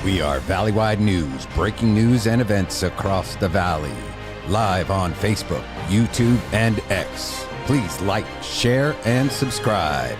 We are Valleywide News, breaking news and events across the valley. Live on Facebook, YouTube, and X. Please like, share, and subscribe.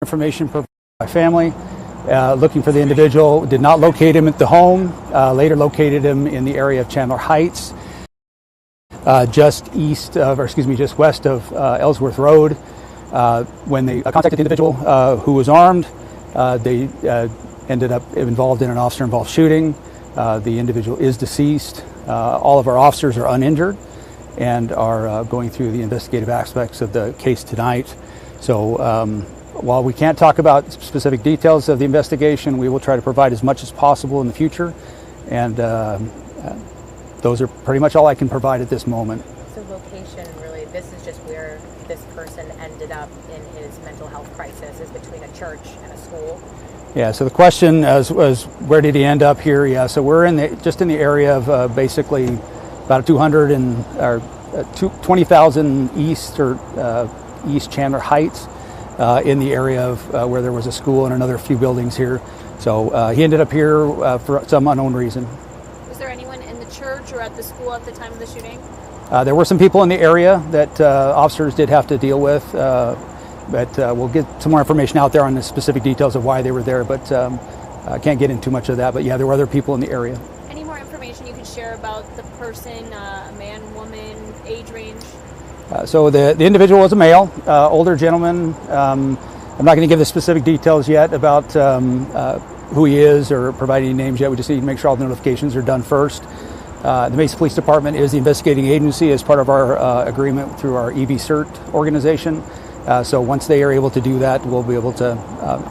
Information provided by family, looking for the individual, did not locate him at the home, later located him in the area of Chandler Heights, just west of Ellsworth Road. When they contacted the individual who was armed, they ended up involved in an officer-involved shooting. The individual is deceased. All of our officers are uninjured and are going through the investigative aspects of the case tonight. So while we can't talk about specific details of the investigation, we will try to provide as much as possible in the future, and those are pretty much all I can provide at this moment. So location, really, this is just where this person ended up in his mental health crisis, is between a church and a school? Yeah, so the question was where did he end up here? Yeah, so we're just in the area of basically about 20,000 east or East Chandler Heights. In the area of where there was a school and another few buildings here. So he ended up here for some unknown reason. Was there anyone in the church or at the school at the time of the shooting? There were some people in the area that officers did have to deal with, but we'll get some more information out there on the specific details of why they were there, but I can't get into too much of that. But yeah, there were other people in the area. Any more information you can share about the person, man, woman, age range? So the individual was a male, older gentleman. I'm not going to give the specific details yet about who he is or provide any names yet. We just need to make sure all the notifications are done first. The Mesa Police Department is the investigating agency as part of our agreement through our EV CERT organization. So once they are able to do that, we'll be able to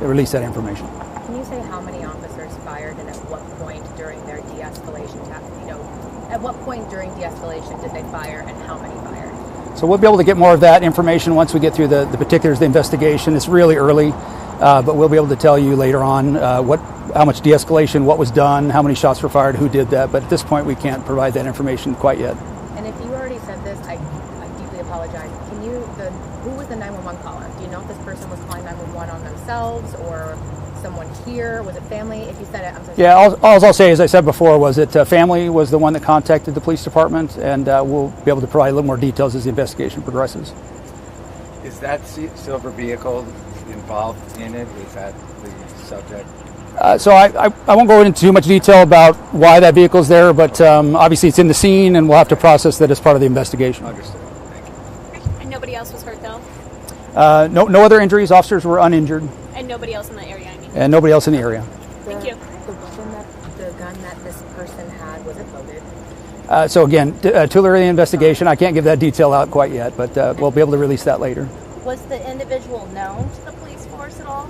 release that information. Can you say how many officers fired and at what point during their de-escalation at what point during de-escalation did they fire and how many fired? So we'll be able to get more of that information once we get through the particulars of the investigation. It's really early, but we'll be able to tell you later on how much de-escalation, what was done, how many shots were fired, who did that. But at this point, we can't provide that information quite yet. And if you already said this, I deeply apologize. Who was the 911 caller? Do you know if this person was calling 911 on themselves or someone here? Was it family? If you said it, I'm so sorry. Yeah, all I'll say, as I said before, was that family was the one that contacted the police department, and we'll be able to provide a little more details as the investigation progresses. Is that silver vehicle involved in it? Is that the subject? So I won't go into too much detail about why that vehicle's there, but obviously it's in the scene, and we'll have to process that as part of the investigation. Understood. Thank you. And nobody else was hurt though? No other injuries. Officers were uninjured, And nobody else in the area, I mean. and nobody else in the area. Thank you. The gun that this person had, was it loaded? So again, too early in the investigation. I can't give that detail out quite yet, but we'll be able to release that later. Was the individual known to the police force at all?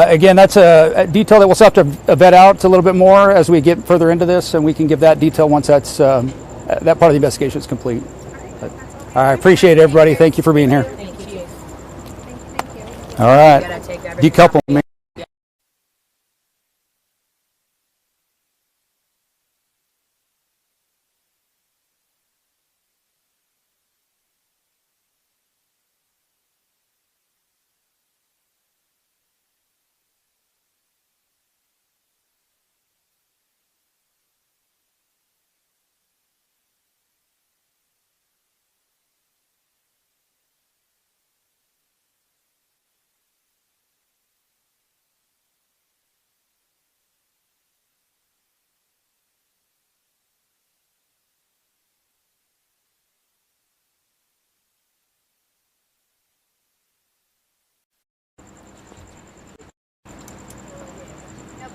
Again, that's a detail that we'll still have to vet out a little bit more as we get further into this, and we can give that detail once that part of the investigation is complete. But, all right, appreciate it, everybody. Thank you for being here. Thank you, Chief. Thank you. All right, Gotta take everything decouple me.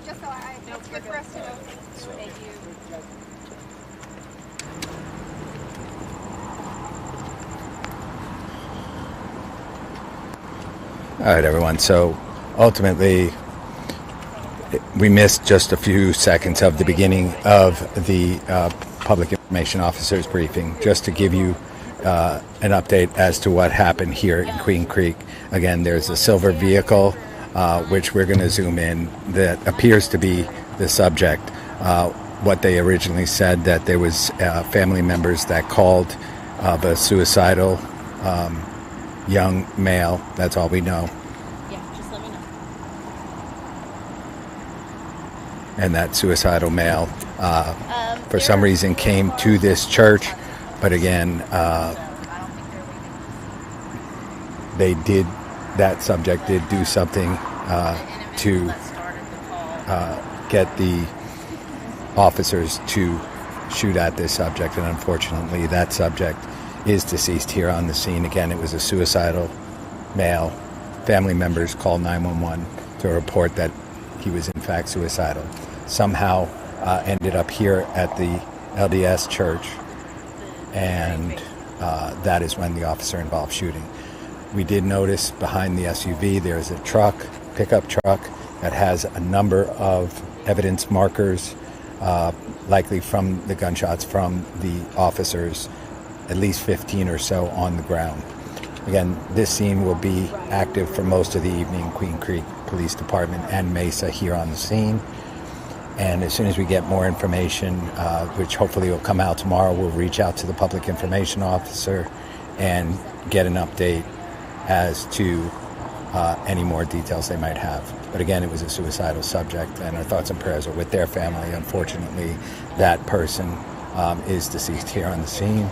Just so it's good for us to know. Thank you. All right, everyone. So ultimately, we missed just a few seconds of the beginning of the public information officer's briefing, just to give you an update as to what happened here in Queen Creek. Again, there's a silver vehicle, which we're going to zoom in, that appears to be the subject. What they originally said, that there was family members that called of a suicidal young male. That's all we know. Yeah, just let me know. And that suicidal male, for some reason, came to this church. But again, that subject did do something to get the officers to shoot at this subject. And unfortunately, that subject is deceased here on the scene. Again, it was a suicidal male. Family members called 911 to report that he was in fact suicidal. Somehow ended up here at the LDS church, and that is when the officer involved shooting. We did notice behind the SUV there's a pickup truck, that has a number of evidence markers, likely from the gunshots from the officers, at least 15 or so on the ground. Again, this scene will be active for most of the evening. Queen Creek Police Department and Mesa here on the scene. And as soon as we get more information, which hopefully will come out tomorrow, we'll reach out to the public information officer and get an update as to any more details they might have. But again, it was a suicidal subject, and our thoughts and prayers are with their family. Unfortunately, that person is deceased here on the scene.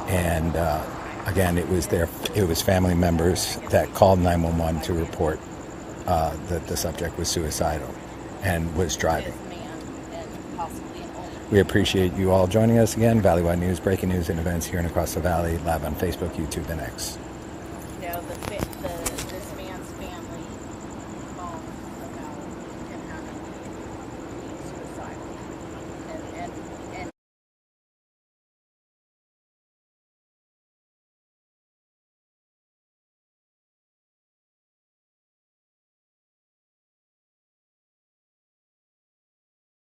And again, it was family members that called 911 to report that the subject was suicidal and was driving. We appreciate you all joining us again. Valley-wide news, breaking news and events here and across the valley, live on Facebook, YouTube, and X.